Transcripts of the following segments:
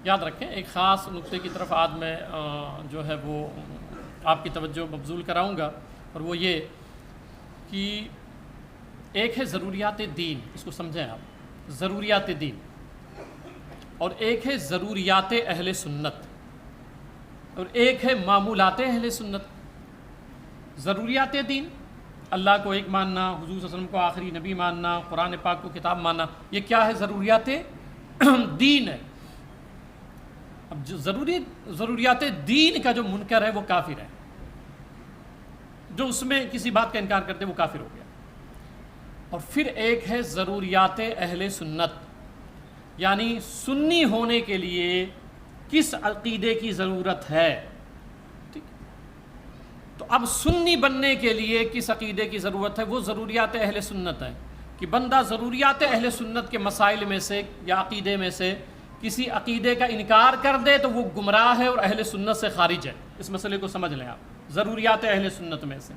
یاد رکھیں ایک خاص نقطے کی طرف آج میں جو ہے وہ آپ کی توجہ مبذول کراؤں گا، اور وہ یہ کہ ایک ہے ضروریات دین، اس کو سمجھیں آپ، ضروریات دین، اور ایک ہے ضروریات اہل سنت، اور ایک ہے معمولات اہل سنت۔ ضروریات دین، اللہ کو ایک ماننا، حضور صلی اللہ علیہ وسلم کو آخری نبی ماننا، قرآن پاک کو کتاب ماننا، یہ کیا ہے؟ ضروریات دین ہے۔ اب جو ضروریات دین کا جو منکر ہے وہ کافر ہے، جو اس میں کسی بات کا انکار کرتے وہ کافر ہو گیا۔ اور پھر ایک ہے ضروریات اہل سنت، یعنی سنی ہونے کے لیے کس عقیدے کی ضرورت ہے۔ تو اب سنی بننے کے لیے کس عقیدے کی ضرورت ہے؟ وہ ضروریات اہل سنت ہے، کہ بندہ ضروریات اہل سنت کے مسائل میں سے یا عقیدے میں سے کسی عقیدے کا انکار کر دے تو وہ گمراہ ہے اور اہل سنت سے خارج ہے۔ اس مسئلے کو سمجھ لیں آپ، ضروریات اہل سنت میں سے۔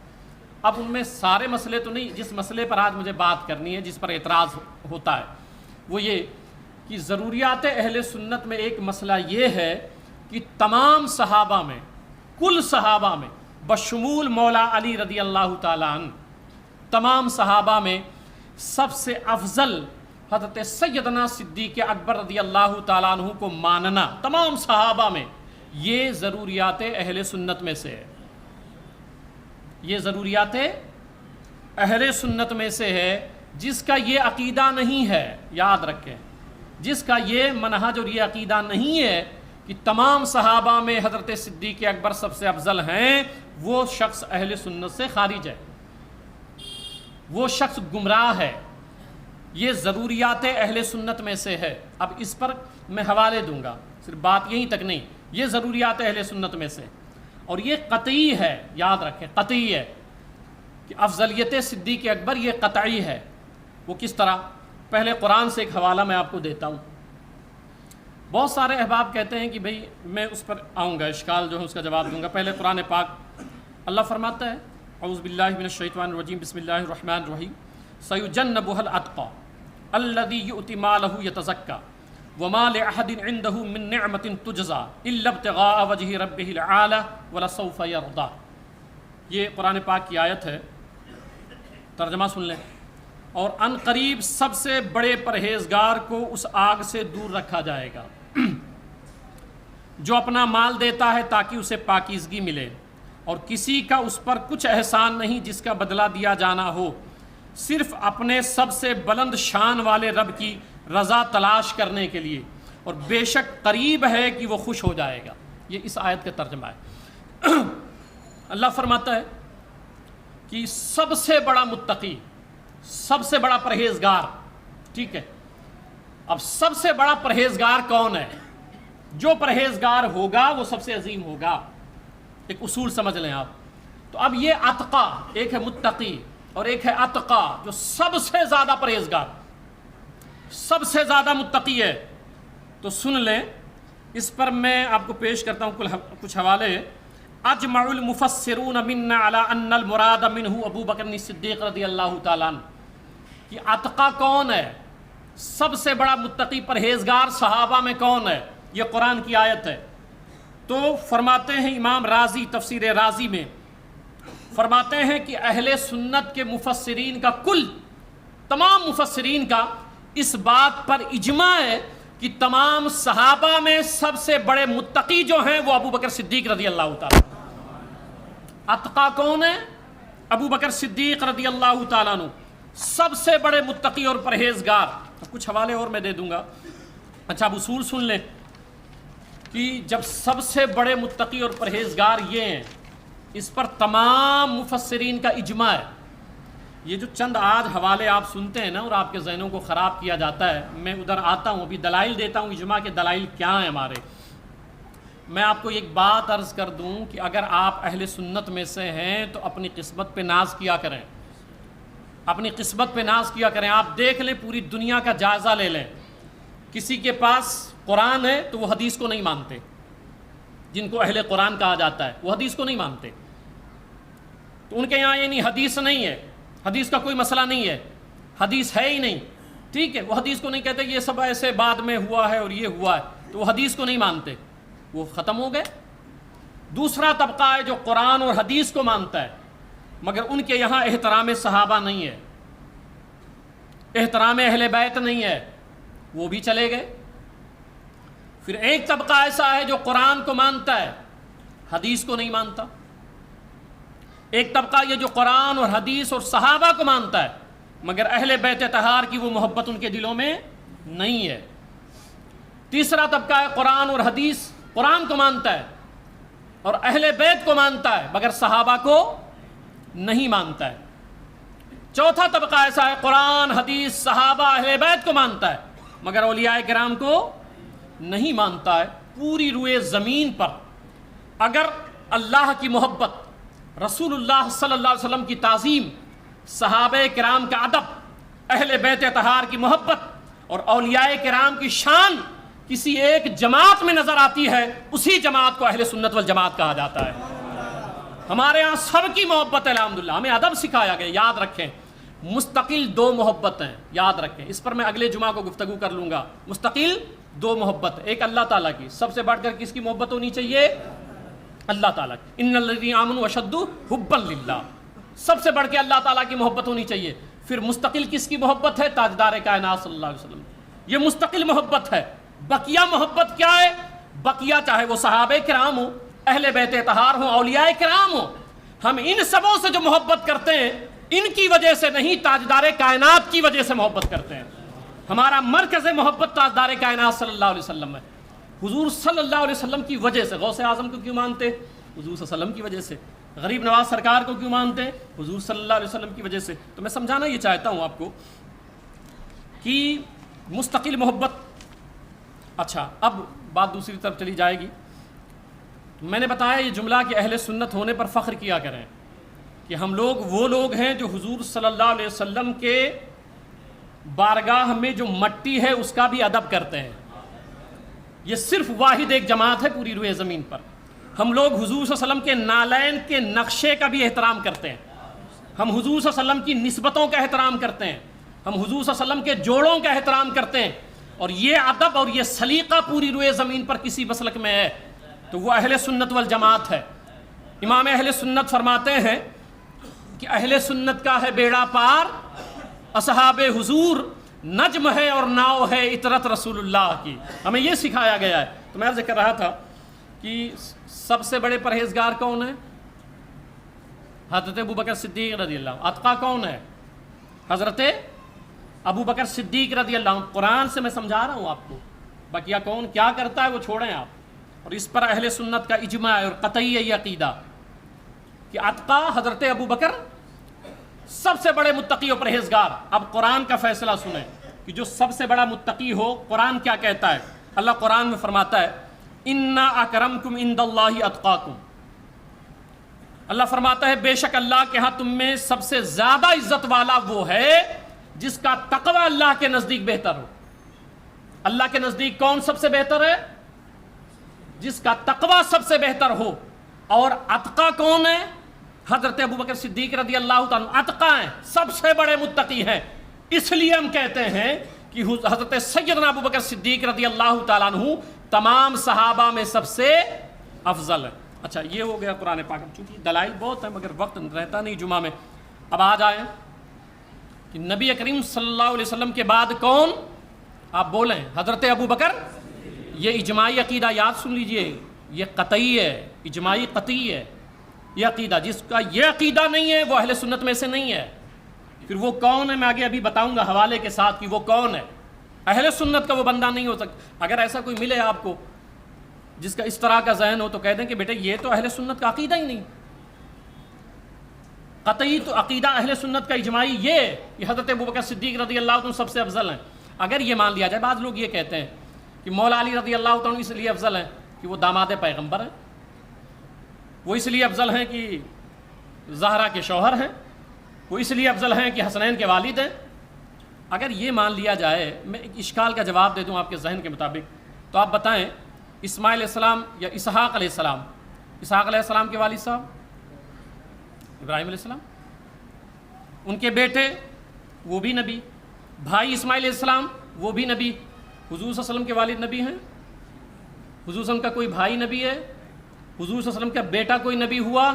اب ان میں سارے مسئلے تو نہیں، جس مسئلے پر آج مجھے بات کرنی ہے، جس پر اعتراض ہوتا ہے، وہ یہ کہ ضروریات اہل سنت میں ایک مسئلہ یہ ہے کہ تمام صحابہ میں، کل صحابہ میں بشمول مولا علی رضی اللہ تعالیٰ عنہ، تمام صحابہ میں سب سے افضل حضرت سیدنا صدیق اکبر رضی اللہ تعالیٰ عنہ کو ماننا، تمام صحابہ میں، یہ ضروریات اہل سنت میں سے ہے۔ یہ ضروریات اہل سنت میں سے ہے، جس کا یہ عقیدہ نہیں ہے، یاد رکھیں، جس کا یہ منہج اور یہ عقیدہ نہیں ہے کہ تمام صحابہ میں حضرت صدیق اکبر سب سے افضل ہیں، وہ شخص اہل سنت سے خارج ہے، وہ شخص گمراہ ہے۔ یہ ضروریات اہل سنت میں سے ہے۔ اب اس پر میں حوالے دوں گا، صرف بات یہیں تک نہیں، یہ ضروریات اہل سنت میں سے، اور یہ قطعی ہے، یاد رکھیں قطعی ہے کہ افضلیت صدیق اکبر یہ قطعی ہے۔ وہ کس طرح؟ پہلے قرآن سے ایک حوالہ میں آپ کو دیتا ہوں۔ بہت سارے احباب کہتے ہیں کہ بھئی میں اس پر آؤں گا، اشکال جو ہے اس کا جواب دوں گا۔ پہلے قرآن پاک، اللہ فرماتا ہے اعوذ باللہ من الشیطان الرجیم، بسم اللہ الرحمن الرحیم، سیجنبها الاتقی الذی یؤتی مالہ یتزکی وما لأحد عنده من نعمۃ تجزی الا ابتغاء وجہ ربہ العالی ولسوف یرضی۔ یہ قرآن پاک کی آیت ہے، ترجمہ سن لیں۔ اور ان قریب سب سے بڑے پرہیزگار کو اس آگ سے دور رکھا جائے گا جو اپنا مال دیتا ہے تاکہ اسے پاکیزگی ملے، اور کسی کا اس پر کچھ احسان نہیں جس کا بدلہ دیا جانا ہو، صرف اپنے سب سے بلند شان والے رب کی رضا تلاش کرنے کے لیے، اور بے شک قریب ہے کہ وہ خوش ہو جائے گا۔ یہ اس آیت کا ترجمہ ہے۔ اللہ فرماتا ہے کہ سب سے بڑا متقی، سب سے بڑا پرہیزگار، ٹھیک ہے، اب سب سے بڑا پرہیزگار کون ہے؟ جو پرہیزگار ہوگا وہ سب سے عظیم ہوگا۔ ایک اصول سمجھ لیں آپ۔ تو اب یہ اتقا، ایک ہے متقی اور ایک ہے اتقا، جو سب سے زیادہ پرہیزگار، سب سے زیادہ متقی ہے۔ تو سن لیں، اس پر میں آپ کو پیش کرتا ہوں کچھ حوالے۔ اجمع المفسرون منا علی ان المراد منہ ابو بکر صدیق رضی اللہ تعالیٰ عنہ، کہ اتقا کون ہے، سب سے بڑا متقی پرہیزگار صحابہ میں کون ہے؟ یہ قرآن کی آیت ہے۔ تو فرماتے ہیں امام رازی تفسیر رازی میں فرماتے ہیں کہ اہل سنت کے مفسرین کا، کل تمام مفسرین کا اس بات پر اجماع ہے کہ تمام صحابہ میں سب سے بڑے متقی جو ہیں وہ ابو بکر صدیق رضی اللہ تعالیٰ۔ اتقا کون ہے؟ ابو بکر صدیق رضی اللہ تعالیٰ عنہ، سب سے بڑے متقی اور پرہیزگار۔ کچھ حوالے اور میں دے دوں گا۔ اچھا، اب اصول سن لیں کہ جب سب سے بڑے متقی اور پرہیزگار یہ ہیں، اس پر تمام مفسرین کا اجماع ہے۔ یہ جو چند آج حوالے آپ سنتے ہیں نا اور آپ کے ذہنوں کو خراب کیا جاتا ہے، میں ادھر آتا ہوں، ابھی دلائل دیتا ہوں اجماع کے دلائل کیا ہیں ہمارے۔ میں آپ کو ایک بات عرض کر دوں کہ اگر آپ اہل سنت میں سے ہیں تو اپنی قسمت پہ ناز کیا کریں، اپنی قسمت پہ ناز کیا کریں۔ آپ دیکھ لیں، پوری دنیا کا جائزہ لے لیں، کسی کے پاس قرآن ہے تو وہ حدیث کو نہیں مانتے، جن کو اہل قرآن کہا جاتا ہے وہ حدیث کو نہیں مانتے۔ تو ان کے یہاں یہ نہیں، حدیث نہیں ہے، حدیث کا کوئی مسئلہ نہیں ہے، حدیث ہے ہی نہیں، ٹھیک ہے، وہ حدیث کو نہیں کہتے، یہ سب ایسے بعد میں ہوا ہے اور یہ ہوا ہے۔ تو تو وہ حدیث کو نہیں مانتے، وہ ختم ہو گئے۔ دوسرا طبقہ ہے جو قرآن اور حدیث کو مانتا ہے مگر ان کے یہاں احترام صحابہ نہیں ہے، احترام اہل بیت نہیں ہے، وہ بھی چلے گئے۔ پھر ایک طبقہ ایسا ہے جو قرآن کو مانتا ہے، حدیث کو نہیں مانتا۔ ایک طبقہ یہ جو قرآن اور حدیث اور صحابہ کو مانتا ہے مگر اہل بیت طہار کی وہ محبت ان کے دلوں میں نہیں ہے۔ تیسرا طبقہ ہے قرآن اور حدیث، قرآن کو مانتا ہے اور اہل بیت کو مانتا ہے مگر صحابہ کو نہیں مانتا ہے۔ چوتھا طبقہ ایسا ہے قرآن حدیث صحابہ اہل بیت کو مانتا ہے مگر اولیاء کرام کو نہیں مانتا ہے۔ پوری روئے زمین پر اگر اللہ کی محبت، رسول اللہ صلی اللہ علیہ وسلم کی تعظیم، صحابہ کرام کا ادب، اہل بیت طہار کی محبت اور اولیاء کرام کی شان کسی ایک جماعت میں نظر آتی ہے، اسی جماعت کو اہل سنت والجماعت کہا جاتا ہے۔ ہمارے ہاں سب کی محبت ہے الحمدللہ، ہمیں ادب سکھایا گیا۔ یاد رکھیں مستقل دو محبتیں، یاد رکھیں، اس پر میں اگلے جمعہ کو گفتگو کر لوں گا۔ مستقل دو محبت، ایک اللہ تعالیٰ کی، سب سے بڑھ کر کس کی محبت ہونی چاہیے؟ اللہ تعالیٰ کی۔ ان الذین آمنوا اشد حبا للہ، سب سے بڑھ کے اللہ تعالیٰ کی محبت ہونی چاہیے۔ پھر مستقل کس کی محبت ہے؟ تاجدار کائنات صلی اللہ علیہ وسلم، یہ مستقل محبت ہے۔ بقیہ محبت کیا ہے؟ بقیہ چاہے وہ صحابہ کرام ہوں، اہل بیت طہار ہوں، اولیاء کرام ہوں، ہم ان سبوں سے جو محبت کرتے ہیں ان کی وجہ سے نہیں، تاجدار کائنات کی وجہ سے محبت کرتے ہیں۔ ہمارا مرکز محبت تاجدار کائنات صلی اللہ علیہ وسلم ہے، حضور صلی اللہ علیہ وسلم کی وجہ سے۔ غوث اعظم کو کیوں مانتے؟ حضور صلی اللہ علیہ وسلم کی وجہ سے۔ غریب نواز سرکار کو کیوں مانتے؟ حضور صلی اللہ علیہ وسلم کی وجہ سے۔ تو میں سمجھانا یہ چاہتا ہوں آپ کو کہ مستقل محبت۔ اچھا، اب بات دوسری طرف چلی جائے گی۔ میں نے بتایا یہ جملہ کہ اہل سنت ہونے پر فخر کیا کریں، کہ ہم لوگ وہ لوگ ہیں جو حضور صلی اللہ علیہ وسلم کے بارگاہ میں جو مٹی ہے اس کا بھی ادب کرتے ہیں۔ یہ صرف واحد ایک جماعت ہے پوری روئے زمین پر۔ ہم لوگ حضور صلی اللہ علیہ وسلم کے نالین کے نقشے کا بھی احترام کرتے ہیں، ہم حضور صلی اللہ علیہ وسلم کی نسبتوں کا احترام کرتے ہیں، ہم حضور صلی اللہ علیہ وسلم کے جوڑوں کا احترام کرتے ہیں، اور یہ ادب اور یہ سلیقہ پوری روئے زمین پر کسی مسلک میں ہے تو وہ اہل سنت والجماعت ہے۔ امام اہل سنت فرماتے ہیں کہ اہل سنت کا ہے بیڑا پار، اصحاب حضور نجم ہے اور ناؤ ہے اطرت رسول اللہ کی۔ ہمیں یہ سکھایا گیا ہے۔ تو میں ذکر رہا تھا کہ سب سے بڑے پرہیزگار کون ہیں؟ حضرت ابوبکر صدیق رضی اللہ عنہ۔ اتقا کون ہے؟ حضرت ابوبکر صدیق رضی اللہ عنہ۔ قرآن سے میں سمجھا رہا ہوں آپ کو، بقیہ کون کیا کرتا ہے وہ چھوڑیں آپ۔ اور اس پر اہل سنت کا اجماع اور قطعی یہ عقیدہ کہ اتقا حضرت ابوبکر سب سے بڑے متقی و پرہیزگار۔ اب قرآن کا فیصلہ سنیں کہ جو سب سے بڑا متقی ہو قرآن کیا کہتا ہے۔ اللہ قرآن میں فرماتا ہے انا اکرمکم عند اللہ اتقاکم۔ اللہ فرماتا ہے بے شک اللہ کے ہاں تم میں سب سے زیادہ عزت والا وہ ہے جس کا تقوی اللہ کے نزدیک بہتر ہو۔ اللہ کے نزدیک کون سب سے بہتر ہے؟ جس کا تقوی سب سے بہتر ہو۔ اور اتقا کون ہے؟ حضرت ابوبکر صدیق رضی اللہ تعالیٰ اتقا ہیں، سب سے بڑے متقی ہیں۔ اس لیے ہم کہتے ہیں کہ حضرت سیدنا ابوبکر صدیق رضی اللہ تعالیٰ عنہ تمام صحابہ میں سب سے افضل ہے۔ اچھا، یہ ہو گیا قرآن پاک۔ چونکہ دلائل بہت ہیں مگر وقت رہتا نہیں جمعہ میں۔ اب آ جائیں کہ نبی کریم صلی اللہ علیہ وسلم کے بعد کون؟ آپ بولیں حضرت ابوبکر۔ یہ اجماعی عقیدہ یاد سن لیجئے، یہ قطعی ہے، اجماعی قطعی ہے یہ عقیدہ۔ جس کا یہ عقیدہ نہیں ہے وہ اہل سنت میں سے نہیں ہے۔ پھر وہ کون ہے میں آگے ابھی بتاؤں گا حوالے کے ساتھ کہ وہ کون ہے۔ اہل سنت کا وہ بندہ نہیں ہو سکتا۔ اگر ایسا کوئی ملے آپ کو جس کا اس طرح کا ذہن ہو تو کہہ دیں کہ بیٹے یہ تو اہل سنت کا عقیدہ ہی نہیں۔ قطعی تو عقیدہ اہل سنت کا اجماعی یہ کہ حضرت ابوبکر صدیق رضی اللہ عنہ سب سے افضل ہیں۔ اگر یہ مان لیا جائے، بعض لوگ یہ کہتے ہیں کہ مولا علی رضی اللہ عنہ اس لیے افضل ہیں کہ وہ داماد پیغمبر ہیں، وہ اس لیے افضل ہیں کہ زہرا کے شوہر ہیں، وہ اس لیے افضل ہیں کہ حسنین کے والد ہیں۔ اگر یہ مان لیا جائے، میں ایک اشکال کا جواب دے دوں آپ کے ذہن کے مطابق، تو آپ بتائیں اسماعیل علیہ السلام یا اسحاق علیہ السلام، اسحاق علیہ السلام کے والد صاحب ابراہیم علیہ السلام، ان کے بیٹے وہ بھی نبی، بھائی اسماعیل علیہ السلام وہ بھی نبی، حضور صلی اللہ علیہ وسلم کے والد نبی ہیں؟ حضور صلی اللہ علیہ وسلم کا کوئی بھائی نبی ہے؟ حضور صلی اللہ علیہ وسلم کا بیٹا کوئی نبی ہوا؟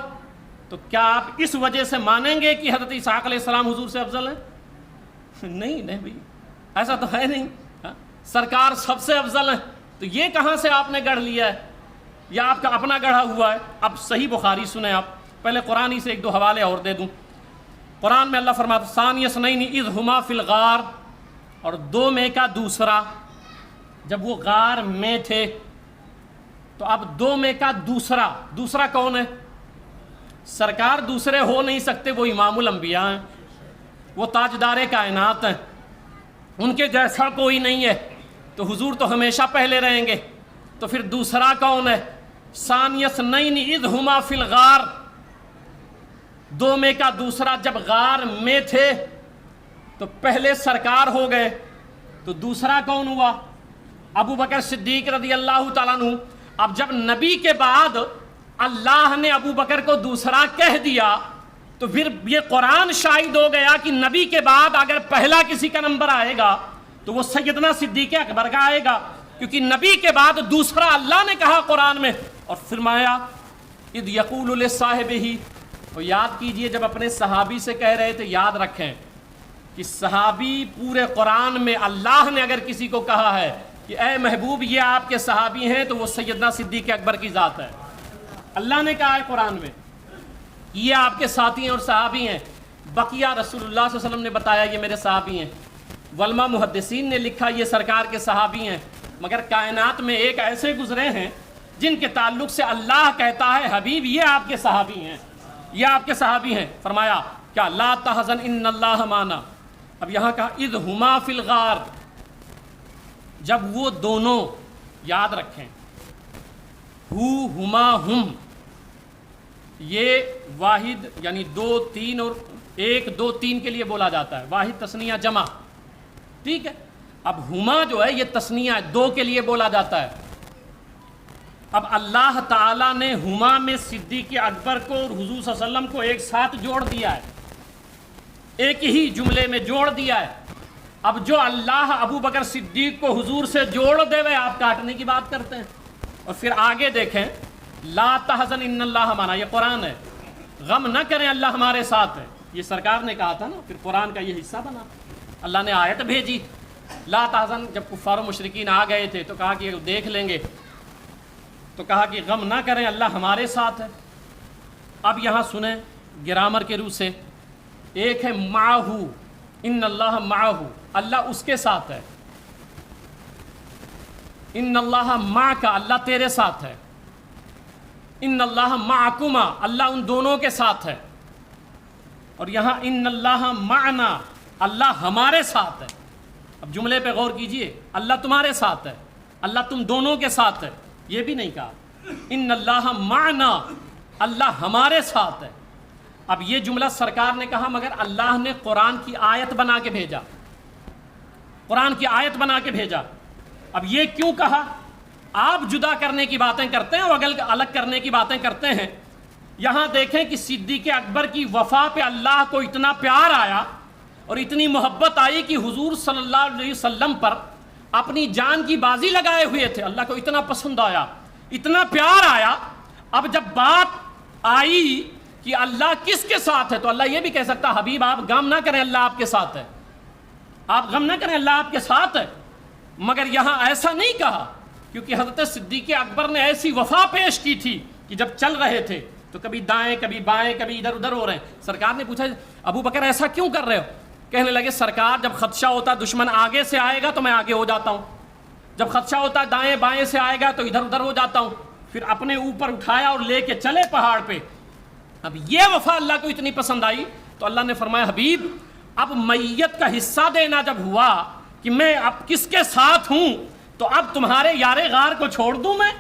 تو کیا آپ اس وجہ سے مانیں گے کہ حضرت اسحاق علیہ السلام حضور سے افضل ہیں؟ نہیں بھائی، ایسا تو ہے نہیں. سرکار سب سے افضل ہیں. تو یہ کہاں سے آپ نے گڑھ لیا ہے؟ یا آپ کا اپنا گڑھا ہوا ہے؟ اب صحیح بخاری سنیں آپ. پہلے قرآن ہی سے ایک دو حوالے اور دے دوں. قرآن میں اللہ فرماتا ثانی اثنین اذ ہما فی الغار، اور دو میں کا دوسرا، جب وہ غار میں تھے. تو اب دو میں کا دوسرا کون ہے؟ سرکار دوسرے ہو نہیں سکتے، وہ امام الانبیاء ہیں، وہ تاجدار کائنات ہیں، ان کے جیسا کوئی نہیں ہے. تو حضور تو ہمیشہ پہلے رہیں گے. تو پھر دوسرا کون ہے؟ ثانی اثنین اذ ہما فی الغار، دو میں کا دوسرا جب غار میں تھے. تو پہلے سرکار ہو گئے، تو دوسرا کون ہوا؟ ابو بکر صدیق رضی اللہ تعالیٰ عنہ. اب جب نبی کے بعد اللہ نے ابو بکر کو دوسرا کہہ دیا، تو پھر یہ قرآن شاہد ہو گیا کہ نبی کے بعد اگر پہلا کسی کا نمبر آئے گا تو وہ سیدنا صدیق اکبر کا آئے گا، کیونکہ نبی کے بعد دوسرا اللہ نے کہا قرآن میں. اور فرمایا اذ یقول لصاحبہ، اور یاد کیجئے جب اپنے صحابی سے کہہ رہے تھے، یاد رکھیں کہ صحابی پورے قرآن میں اللہ نے اگر کسی کو کہا ہے کہ اے محبوب یہ آپ کے صحابی ہیں، تو وہ سیدنا صدیق اکبر کی ذات ہے. اللہ نے کہا ہے قرآن میں یہ آپ کے ساتھی ہیں اور صحابی ہیں. بقیہ رسول اللہ صلی اللہ علیہ وسلم نے بتایا یہ میرے صحابی ہیں. علماء محدثین نے لکھا یہ سرکار کے صحابی ہیں. مگر کائنات میں ایک ایسے گزرے ہیں جن کے تعلق سے اللہ کہتا ہے حبیب یہ آپ کے صحابی ہیں، یہ آپ کے صحابی ہیں. فرمایا کیا لا تحزن ان اللہ معنا. اب یہاں کہا اذ ہما فی الغار، جب وہ دونوں، یاد رکھیں ہما ہم، یہ واحد یعنی دو تین اور ایک دو تین کے لیے بولا جاتا ہے، واحد تثنیہ جمع، ٹھیک ہے. اب ہما جو ہے یہ تثنیہ ہے، دو کے لیے بولا جاتا ہے. اب اللہ تعالیٰ نے ہما میں صدیق اکبر کو اور حضور صلی اللہ علیہ وسلم کو ایک ساتھ جوڑ دیا ہے، ایک ہی جملے میں جوڑ دیا ہے. اب جو اللہ ابو بکر صدیق کو حضور سے جوڑ دے ہوئے آپ کاٹنے کی بات کرتے ہیں. اور پھر آگے دیکھیں لا تحزن ان اللہ معنا، یہ قرآن ہے، غم نہ کریں اللہ ہمارے ساتھ ہے، یہ سرکار نے کہا تھا نا. پھر قرآن کا یہ حصہ بنا، اللہ نے آیت بھیجی لا تحزن. جب کفار و مشرکین آ گئے تھے تو کہا کہ دیکھ لیں گے، تو کہا کہ غم نہ کریں اللہ ہمارے ساتھ ہے. اب یہاں سنیں گرامر کے روح سے، ایک ہے معہو، ان اللہ معہو، اللہ اس کے ساتھ ہے. ان اللہ معک، اللہ تیرے ساتھ ہے. ان اللہ معکما، اللہ ان دونوں کے ساتھ ہے. اور یہاں ان اللہ معنا، اللہ ہمارے ساتھ ہے. اب جملے پہ غور کیجئے، اللہ تمہارے ساتھ ہے، اللہ تم دونوں کے ساتھ ہے، یہ بھی نہیں کہا. ان اللہ معنا، اللہ ہمارے ساتھ ہے. اب یہ جملہ سرکار نے کہا، مگر اللہ نے قرآن کی آیت بنا کے بھیجا، قرآن کی آیت بنا کے بھیجا. اب یہ کیوں کہا؟ آپ جدا کرنے کی باتیں کرتے ہیں اور الگ کرنے کی باتیں کرتے ہیں. یہاں دیکھیں کہ صدیق اکبر کی وفا پہ اللہ کو اتنا پیار آیا اور اتنی محبت آئی کہ حضور صلی اللہ علیہ وسلم پر اپنی جان کی بازی لگائے ہوئے تھے. اللہ کو اتنا پسند آیا، اتنا پیار آیا. اب جب بات آئی کہ اللہ کس کے ساتھ ہے، تو اللہ یہ بھی کہہ سکتا حبیب آپ غم نہ کریں اللہ آپ کے ساتھ ہے، آپ غم نہ کریں اللہ آپ کے ساتھ ہے. مگر یہاں ایسا نہیں کہا، کیونکہ حضرت صدیق اکبر نے ایسی وفا پیش کی تھی کہ جب چل رہے تھے تو کبھی دائیں کبھی بائیں کبھی ادھر ادھر ہو رہے ہیں. سرکار نے پوچھا ابو بکر ایسا کیوں کر رہے ہو؟ کہنے لگے سرکار جب خدشہ ہوتا دشمن آگے سے آئے گا تو میں آگے ہو جاتا ہوں، جب خدشہ ہوتا دائیں بائیں سے آئے گا تو ادھر ادھر ہو جاتا ہوں. پھر اپنے اوپر اٹھایا اور لے کے چلے پہاڑ پہ. اب یہ وفا اللہ کو اتنی پسند آئی تو اللہ نے فرمایا حبیب اب میت کا حصہ دینا جب ہوا کہ میں اب کس کے ساتھ ہوں، تو اب تمہارے یار غار کو چھوڑ دوں، میں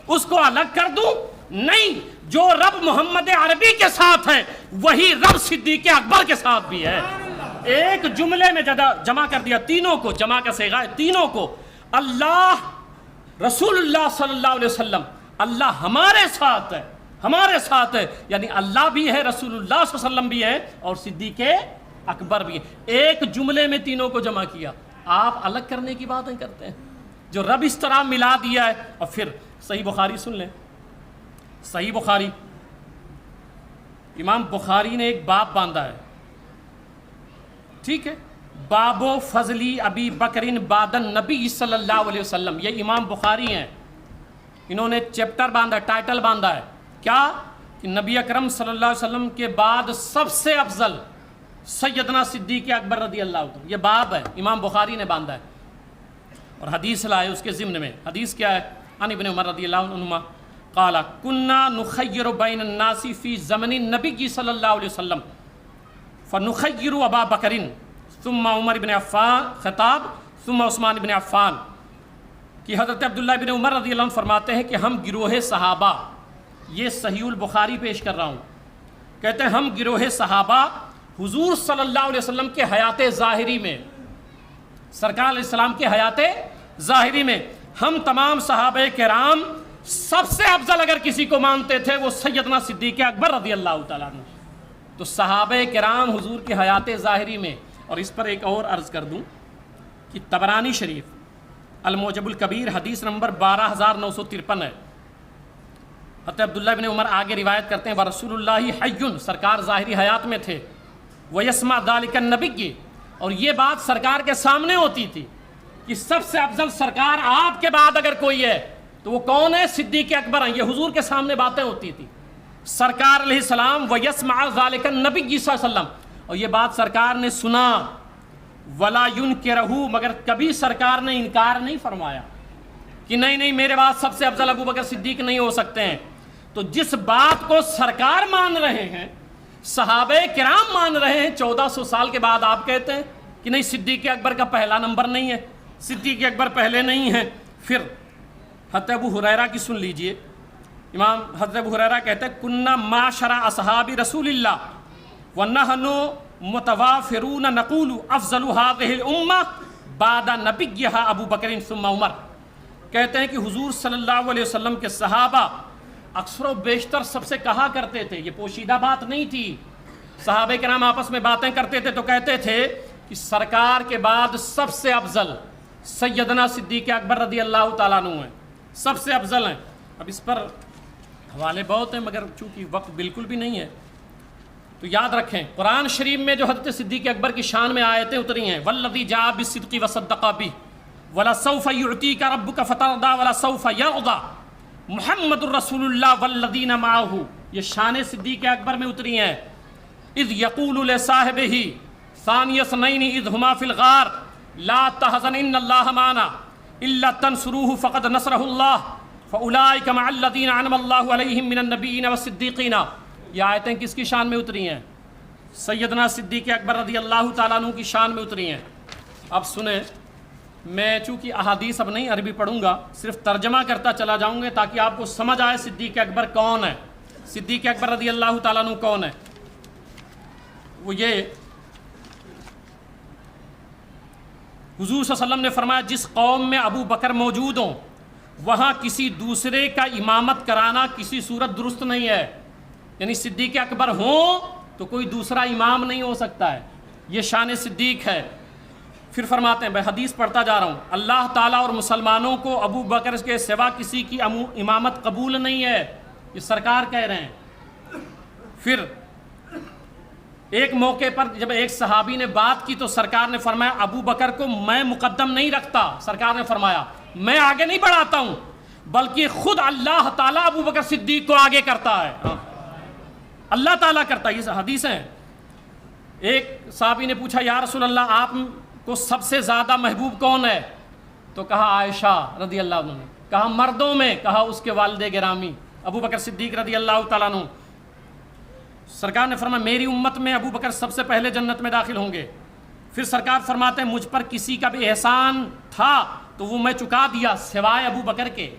اس کو الگ کر دوں؟ نہیں، جو رب محمد عربی کے ساتھ ہے وہی رب صدیق اکبر کے ساتھ بھی ہے. ایک جملے میں جمع کر دیا تینوں کو، جمع کا صیغہ ہے تینوں کو. اللہ، رسول اللہ صلی اللہ علیہ وسلم، اللہ ہمارے ساتھ ہے، ہمارے ساتھ ہے، یعنی اللہ بھی ہے، رسول اللہ صلی اللہ علیہ وسلم بھی ہے اور صدیق اکبر بھی ہے. ایک جملے میں تینوں کو جمع کیا. آپ الگ کرنے کی باتیں کرتے ہیں. جو رب اس طرح ملا دیا ہے. اور پھر صحیح بخاری سن لیں، صحیح بخاری، امام بخاری نے ایک باب باندھا ہے، ٹھیک ہے، باب و فضلی ابی بکرین بعد النبی صلی اللہ علیہ وسلم. یہ امام بخاری ہیں، انہوں نے چیپٹر باندھا، ٹائٹل باندھا ہے کیا؟ کہ نبی اکرم صلی اللہ علیہ وسلم کے بعد سب سے افضل سیدنا صدیق اکبر رضی اللہ عنہ. یہ باب ہے، امام بخاری نے باندھا ہے. اور حدیث لائے اس کے ضمن میں. حدیث کیا ہے؟ عن ابن عمر رضی اللہ عنہما قال كنا نخیر بین الناس فی زمن النبی صلی اللہ علیہ وسلم فنخیر ابا بکر ثم عمر بن عفان خطاب ثم عثمان بن عفان. کہ حضرت عبداللہ بن عمر رضی اللہ عنہ فرماتے ہیں کہ ہم گروہ صحابہ، یہ صحیح البخاری پیش کر رہا ہوں، کہتے ہیں ہم گروہ صحابہ حضور صلی اللہ علیہ وسلم کے حیات ظاہری میں، سرکار علیہ السلام کے حیات ظاہری میں ہم تمام صحابہ کرام سب سے افضل اگر کسی کو مانتے تھے وہ سیدنا صدیق اکبر رضی اللہ تعالیٰ عنہ. تو صحابہ کرام حضور کے حیات ظاہری میں. اور اس پر ایک اور عرض کر دوں کہ طبرانی شریف المعجم الکبیر حدیث نمبر 12953 ہے. حضرت عبداللہ بن عمر آگے روایت کرتے ہیں وَرَسُولُ اللَّهِ حَيٌّ، سرکار ظاہری حیات میں تھے، وَيَسْمَعْ ذَلِكَ النَّبِيُّ، اور یہ بات سرکار کے سامنے ہوتی تھی کہ سب سے افضل سرکار آپ کے بعد اگر کوئی ہے تو وہ کون ہے؟ صدیق اکبر ہیں. یہ حضور کے سامنے باتیں ہوتی تھی. سرکار علیہ السلام وَيَسْمَعَ ذَلِكَ النَّبِيُّ صلی اللہ علیہ وسلم، اور یہ بات سرکار نے سنا، وَلَا يُنْكِرُهُ، مگر کبھی سرکار نے انکار نہیں فرمایا کہ نہیں نہیں میرے بعد سب سے افضل ابو بکر صدیق نہیں ہو سکتے ہیں. تو جس بات کو سرکار مان رہے ہیں، صحابہ کرام مان رہے ہیں، 1400 سال کے بعد آپ کہتے ہیں کہ نہیں صدیق اکبر کا پہلا نمبر نہیں ہے، صدیق اکبر پہلے نہیں ہیں. پھر حضرت ابو ہریرہ کی سن لیجئے. امام حضرت ابو ہریرہ کہتے ہیں کننا معاشر اصحاب رسول اللہ ونحن متوافرون نقول افضل هذه الامه بعد نبیھا ابو بکر ثم عمر. کہتے ہیں کہ حضور صلی اللہ علیہ وسلم کے صحابہ اکثر و بیشتر سب سے کہا کرتے تھے، یہ پوشیدہ بات نہیں تھی، صحابہ کرام آپس میں باتیں کرتے تھے تو کہتے تھے کہ سرکار کے بعد سب سے افضل سیدنا صدیق اکبر رضی اللہ تعالیٰ عنہ ہیں، سب سے افضل ہیں. اب اس پر حوالے بہت ہیں مگر چونکہ وقت بالکل بھی نہیں ہے تو یاد رکھیں قرآن شریف میں جو حضرت صدیق اکبر کی شان میں آیتیں اتری ہیں والذی جاء بالصدق وصدق بہ ولسوف یعطیک ربک فترضی ولسوف یرضی محمد الرسول اللہ والذین معہ، یہ شان صدیق اکبر میں اتری ہیں. اذ یقول لصاحبہ ثانی اثنین اذ ہما فی الغار لا تحزن ان اللہ معنا الا تنصروہ فقد نصرہ اللہ فاولئک مع الذین انعم اللہ علیہم من النبیین والصدیقین. یہ آیتیں کس کی شان میں اتری ہیں؟ سیدنا صدیق اکبر رضی اللہ تعالیٰ عنہ کی شان میں اتری ہیں. اب سنیں، میں چونکہ احادیث اب نہیں عربی پڑھوں گا، صرف ترجمہ کرتا چلا جاؤں گا تاکہ آپ کو سمجھ آئے صدیق اکبر کون ہے، صدیق اکبر رضی اللہ تعالیٰ عنہ کون ہے. وہ یہ حضور صلی اللہ علیہ وسلم نے فرمایا جس قوم میں ابو بکر موجود ہوں وہاں کسی دوسرے کا امامت کرانا کسی صورت درست نہیں ہے. یعنی صدیق اکبر ہوں تو کوئی دوسرا امام نہیں ہو سکتا ہے، یہ شان صدیق ہے. پھر فرماتے ہیں، میں حدیث پڑھتا جا رہا ہوں، اللہ تعالیٰ اور مسلمانوں کو ابو بکر کے سوا کسی کی امامت قبول نہیں ہے، یہ سرکار کہہ رہے ہیں. پھر ایک موقع پر جب ایک صحابی نے بات کی تو سرکار نے فرمایا ابو بکر کو میں مقدم نہیں رکھتا. سرکار نے فرمایا میں آگے نہیں بڑھاتا ہوں بلکہ خود اللہ تعالیٰ ابو بکر صدیق کو آگے کرتا ہے، اللہ تعالیٰ کرتا ہے. یہ حدیث ہیں. ایک صحابی نے پوچھا یا رسول اللہ آپ کو سب سے زیادہ محبوب کون ہے؟ تو کہا عائشہ رضی اللہ عنہ. کہا مردوں میں؟ کہا اس کے والد گرامی ابو بکر صدیق رضی اللہ تعالیٰ عنہ. سرکار نے فرمایا میری امت میں ابو بکر سب سے پہلے جنت میں داخل ہوں گے. پھر سرکار فرماتے ہیں مجھ پر کسی کا بھی احسان تھا تو وہ میں چکا دیا سوائے ابو بکر کے.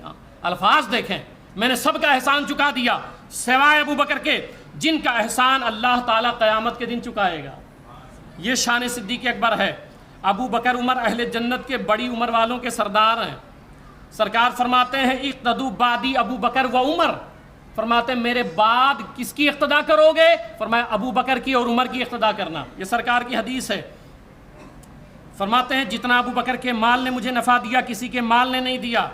الفاظ دیکھیں، میں نے سب کا احسان چکا دیا سوائے ابو بکر کے جن کا احسان اللہ تعالیٰ قیامت کے دن چکائے گا. یہ شان صدیق اکبر ہے. ابو بکر عمر اہل جنت کے بڑی عمر والوں کے سردار ہیں. سرکار فرماتے ہیں اقتدوا بعدی ابو بکر و عمر. فرماتے ہیں میرے بعد کس کی اقتدا کرو گے؟ فرمایا ابو بکر کی اور عمر کی اقتدا کرنا. یہ سرکار کی حدیث ہے. فرماتے ہیں جتنا ابو بکر کے مال نے مجھے نفع دیا کسی کے مال نے نہیں دیا،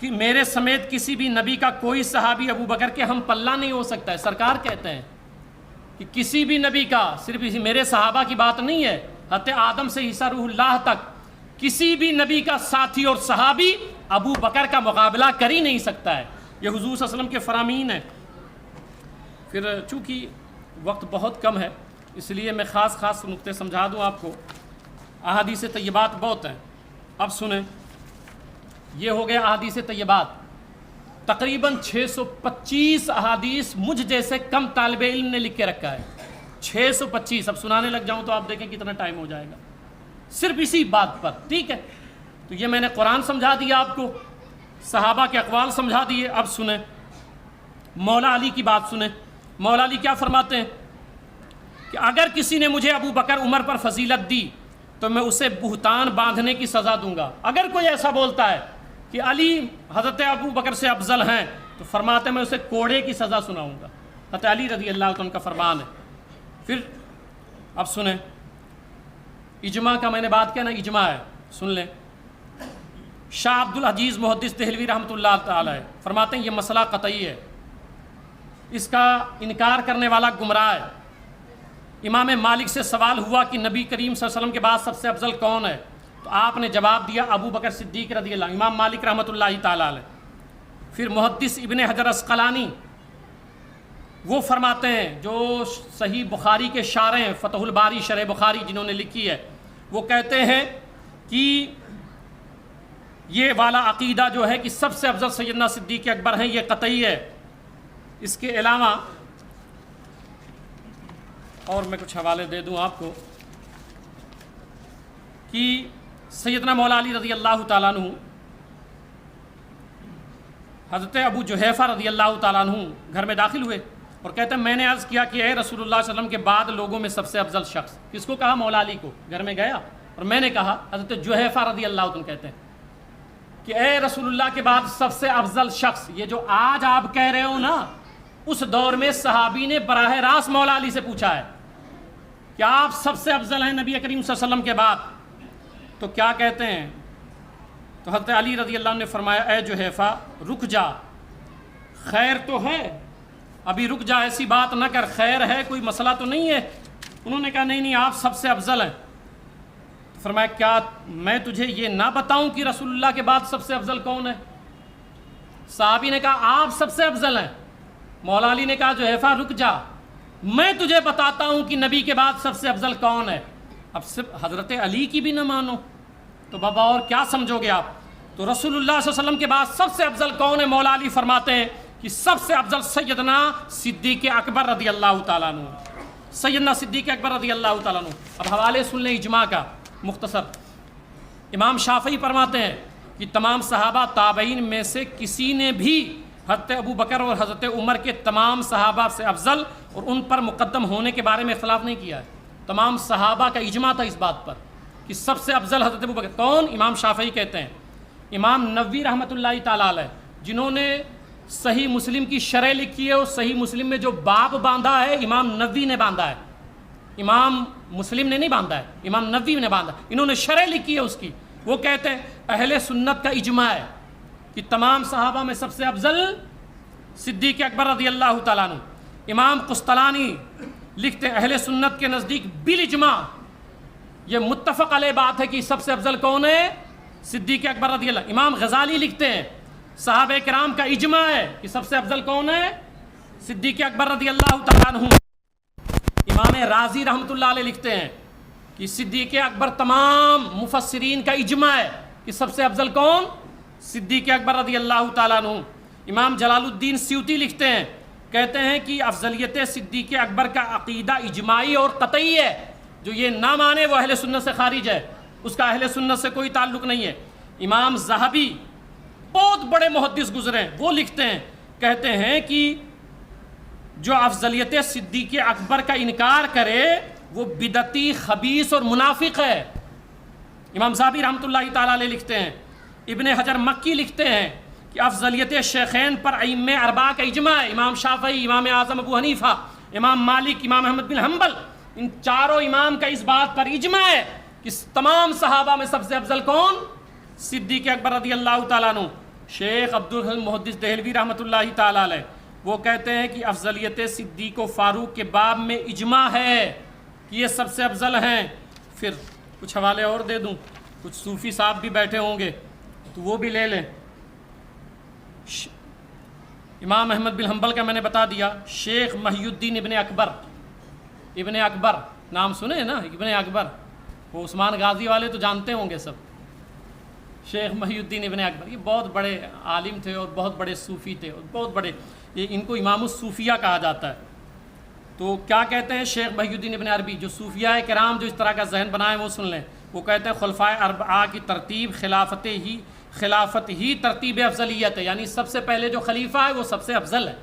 کہ میرے سمیت کسی بھی نبی کا کوئی صحابی ابو بکر کے ہم پلہ نہیں ہو سکتا ہے۔ سرکار کہتے ہیں کہ کسی بھی نبی کا، صرف میرے صحابہ کی بات نہیں ہے، حضرت آدم سے عیسیٰ روح اللہ تک کسی بھی نبی کا ساتھی اور صحابی ابو بکر کا مقابلہ کر ہی نہیں سکتا ہے۔ یہ حضور صلی اللہ علیہ وسلم کے فرامین ہیں۔ پھر چونکہ وقت بہت کم ہے اس لیے میں خاص نقطے سمجھا دوں آپ کو۔ احادیث طیبات بہت ہیں، اب سنیں۔ یہ ہو گیا احادیث طیبات، تقریباً 625 احادیث مجھ جیسے کم طالب علم نے لکھ کے رکھا ہے۔ 625، اب سنانے لگ جاؤں تو آپ دیکھیں کتنا ٹائم ہو جائے گا صرف اسی بات پر، ٹھیک ہے؟ تو یہ میں نے قرآن سمجھا دیا آپ کو، صحابہ کے اقوال سمجھا دیے۔ اب سنیں مولا علی کی بات سنیں۔ مولا علی کیا فرماتے ہیں کہ اگر کسی نے مجھے ابو بکر عمر پر فضیلت دی تو میں اسے بہتان باندھنے کی سزا دوں گا۔ اگر کوئی ایسا بولتا ہے کہ علی حضرت ابو بکر سے افضل ہیں تو فرماتے ہیں میں اسے کوڑے کی سزا سناؤں گا۔ حضرت علی رضی اللہ عنہ کا فرمان ہے۔ پھر اب سنیں اجماع کا، میں نے بات کیا نا، اجماع ہے، سن لیں۔ شاہ عبد العزیز محدث دہلوی رحمۃ اللہ تعالی فرماتے ہیں یہ مسئلہ قطعی ہے، اس کا انکار کرنے والا گمراہ ہے۔ امام مالک سے سوال ہوا کہ نبی کریم صلی اللہ علیہ وسلم کے بعد سب سے افضل کون ہے؟ تو آپ نے جواب دیا ابو بکر صدیق رضی اللہ، امام مالک رحمۃ اللہ تعالیٰ علیہ۔ پھر محدث ابن حجر عسقلانی وہ فرماتے ہیں، جو صحیح بخاری کے شارح ہیں، فتح الباری شرح بخاری جنہوں نے لکھی ہے، وہ کہتے ہیں کہ یہ والا عقیدہ جو ہے کہ سب سے افضل سیدنا صدیق اکبر ہیں، یہ قطعی ہے۔ اس کے علاوہ اور میں کچھ حوالے دے دوں آپ کو کہ سیدنا مولا علی رضی اللہ تعالیٰ عنہ حضرت ابو جحیفہ رضی اللہ تعالیٰ عنہ گھر میں داخل ہوئے اور کہتے ہیں میں نے عرض کیا کہ اے رسول اللہ صلی اللہ علیہ وسلم کے بعد لوگوں میں سب سے افضل شخص، کس کو کہا؟ مولا علی کو۔ گھر میں گیا اور میں نے کہا، حضرت جحیفہ رضی اللہ عنہ کہتے ہیں کہ اے رسول اللہ کے بعد سب سے افضل شخص، یہ جو آج آپ کہہ رہے ہو نا، اس دور میں صحابی نے براہ راست مولا علی سے پوچھا ہے کہ آپ سب سے افضل ہیں نبی کریم صلی اللہ علیہ وسلم کے بعد، تو کیا کہتے ہیں؟ تو حضرت علی رضی اللہ عنہ نے فرمایا اے جحیفہ رک جا، خیر تو ہے، ابھی رک جا، ایسی بات نہ کر، خیر ہے، کوئی مسئلہ تو نہیں ہے۔ انہوں نے کہا نہیں آپ سب سے افضل ہیں۔ تو فرمایا کیا میں تجھے یہ نہ بتاؤں کہ رسول اللہ کے بعد سب سے افضل کون ہے؟ صحابی نے کہا آپ سب سے افضل ہیں۔ مولا علی نے کہا جحیفہ رک جا، میں تجھے بتاتا ہوں کہ نبی کے بعد سب سے افضل کون ہے۔ اب صرف حضرت علی کی بھی نہ مانو تو بابا اور کیا سمجھو گے آپ؟ تو رسول اللہ صلی اللہ علیہ وسلم کے بعد سب سے افضل کون ہے؟ مولا علی فرماتے ہیں کہ سب سے افضل سیدنا صدیق اکبر رضی اللہ تعالیٰ عنہ، سیدنا صدیق اکبر رضی اللہ تعالیٰ عنہ۔ اب حوالے سن لیں اجماع کا مختصر۔ امام شافعی فرماتے ہیں کہ تمام صحابہ تابعین میں سے کسی نے بھی حضرت ابو بکر اور حضرت عمر کے تمام صحابہ سے افضل اور ان پر مقدم ہونے کے بارے میں اختلاف نہیں کیا ہے۔ تمام صحابہ کا اجماع تھا اس بات پر کہ سب سے افضل حضرت ابو بکر۔ کون؟ امام شافعی کہتے ہیں۔ امام نووی رحمۃ اللہ تعالیٰ علیہ جنہوں نے صحیح مسلم کی شرح لکھی ہے، اور صحیح مسلم میں جو باب باندھا ہے امام نووی نے باندھا ہے، امام مسلم نے نہیں باندھا ہے، امام نووی نے باندھا، انہوں نے شرح لکھی ہے اس کی۔ وہ کہتے ہیں اہل سنت کا اجماع ہے کہ تمام صحابہ میں سب سے افضل صدیق اکبر رضی اللہ تعالیٰ عنہ۔ امام قسطلانی لکھتے ہیں اہل سنت کے نزدیک بالاجماع یہ متفق علیہ بات ہے کہ سب سے افضل کون ہے؟ صدیق اکبر رضی اللہ۔ امام غزالی لکھتے ہیں صحابہ کرام کا اجماع ہے کہ سب سے افضل کون ہے؟ صدیق اکبر رضی اللہ تعالیٰ عنہ۔ امام رازی رحمۃ اللہ علیہ لکھتے ہیں کہ صدیق اکبر تمام مفسرین کا اجماع ہے کہ سب سے افضل کون؟ صدیق اکبر رضی اللہ تعالیٰ عنہ۔ امام جلال الدین سیوطی لکھتے ہیں، کہتے ہیں کہ افضلیت صدیق اکبر کا عقیدہ اجماعی اور قطعی ہے، جو یہ نہ مانے وہ اہل سنت سے خارج ہے، اس کا اہل سنت سے کوئی تعلق نہیں ہے۔ امام ذہبی بہت بڑے محدث گزرے ہیں، وہ لکھتے ہیں، کہتے ہیں کہ جو افضلیت صدیق اکبر کا انکار کرے وہ بدعتی، خبیث اور منافق ہے۔ امام ذہبی رحمۃ اللہ تعالیٰ علیہ لکھتے ہیں۔ ابن حجر مکی لکھتے ہیں کہ افضلیت شیخین پر ائمہ اربعہ کا اجماع ہے، امام شافعی، امام اعظم ابو حنیفہ، امام مالک، امام احمد بن حنبل، ان چاروں امام کا اس بات پر اجماع ہے کہ تمام صحابہ میں سب سے افضل کون؟ صدیق اکبر رضی اللہ تعالیٰ عنہ۔ شیخ عبدالحلیم محدث دہلوی رحمۃ اللہ تعالیٰ علیہ وہ کہتے ہیں کہ افضلیت صدیق و فاروق کے باب میں اجماع ہے کہ یہ سب سے افضل ہیں۔ پھر کچھ حوالے اور دے دوں، کچھ صوفی صاحب بھی بیٹھے ہوں گے تو وہ بھی لے لیں۔ امام احمد بن حنبل کا میں نے بتا دیا، شیخ محی الدین ابن اکبر نام سنے نا، ابن اکبر، وہ عثمان غازی والے تو جانتے ہوں گے سب۔ شیخ محی الدین ابن اکبر یہ بہت بڑے عالم تھے اور بہت بڑے صوفی تھے اور بہت بڑے، یہ ان کو امام الصوفیہ کہا جاتا ہے۔ تو کیا کہتے ہیں شیخ محی الدین ابن عربی، جو صوفیہ کرام جو اس طرح کا ذہن بنائے وہ سن لیں۔ وہ کہتے ہیں خلفائے اربعہ کی ترتیب خلافت ہی ترتیب افضلیت ہے، یعنی سب سے پہلے جو خلیفہ ہے وہ سب سے افضل ہے،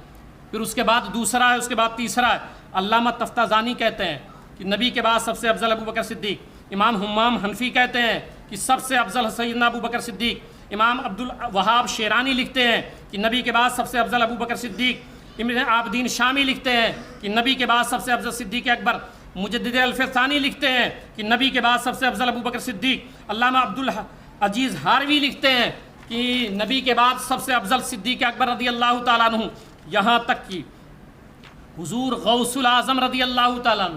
پھر اس کے بعد دوسرا ہے، اس کے بعد تیسرا ہے۔ علامہ تفتازانی کہتے ہیں کہ نبی کے بعد سب سے افضل ابو بکر صدیق۔ امام حمام حنفی کہتے ہیں کہ سب سے افضل سیدنا ابو بکر صدیق۔ امام عبدالوہاب شیرانی لکھتے ہیں کہ نبی کے بعد سب سے افضل ابو بکر صدیق۔ ابن عابدین شامی لکھتے ہیں کہ نبی کے بعد سب سے افضل صدیق اکبر۔ مجدد الفثانی لکھتے ہیں کہ نبی کے بعد سب سے افضل ابو بکر صدیق۔ علامہ عبدالعزیز ہاروی لکھتے ہیں کہ نبی کے بعد سب سے افضل صدیق اکبر رضی اللہ تعالیٰ عنہ۔ یہاں تک کہ حضور غوث العظم رضی اللہ تعالیٰ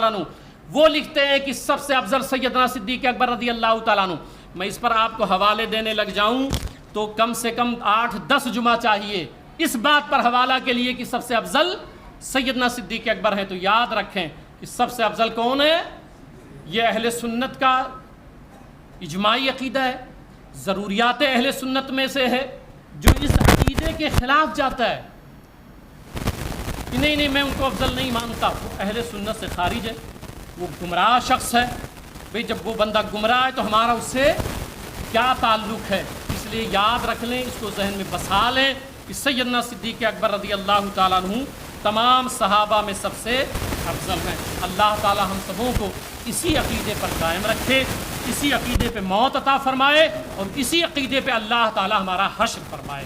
عنہ وہ لکھتے ہیں کہ سب سے افضل سیدنا صدیق اکبر رضی اللہ تعالیٰ عنہ۔ میں اس پر آپ کو حوالے دینے لگ جاؤں تو کم سے کم 8-10 جمعہ چاہیے اس بات پر حوالہ کے لیے کہ سب سے افضل سیدنا صدیق اکبر ہیں۔ تو یاد رکھیں کہ سب سے افضل کون ہے؟ یہ اہل سنت کا اجماعی عقیدہ ہے، ضروریات اہل سنت میں سے ہے۔ جو اس عقیدے کے خلاف جاتا ہے کہ نہیں میں ان کو افضل نہیں مانتا، وہ اہل سنت سے خارج ہے، وہ گمراہ شخص ہے۔ بھئی جب وہ بندہ گمراہ ہے تو ہمارا اس سے کیا تعلق ہے؟ اس لیے یاد رکھ لیں، اس کو ذہن میں بسا لیں کہ سیدنا صدیق اکبر رضی اللہ تعالیٰ عنہ تمام صحابہ میں سب سے افضل ہیں۔ اللہ تعالیٰ ہم سبوں کو اسی عقیدے پر قائم رکھے، اسی عقیدے پہ موت عطا فرمائے اور اسی عقیدے پہ اللہ تعالیٰ ہمارا حشر فرمائے۔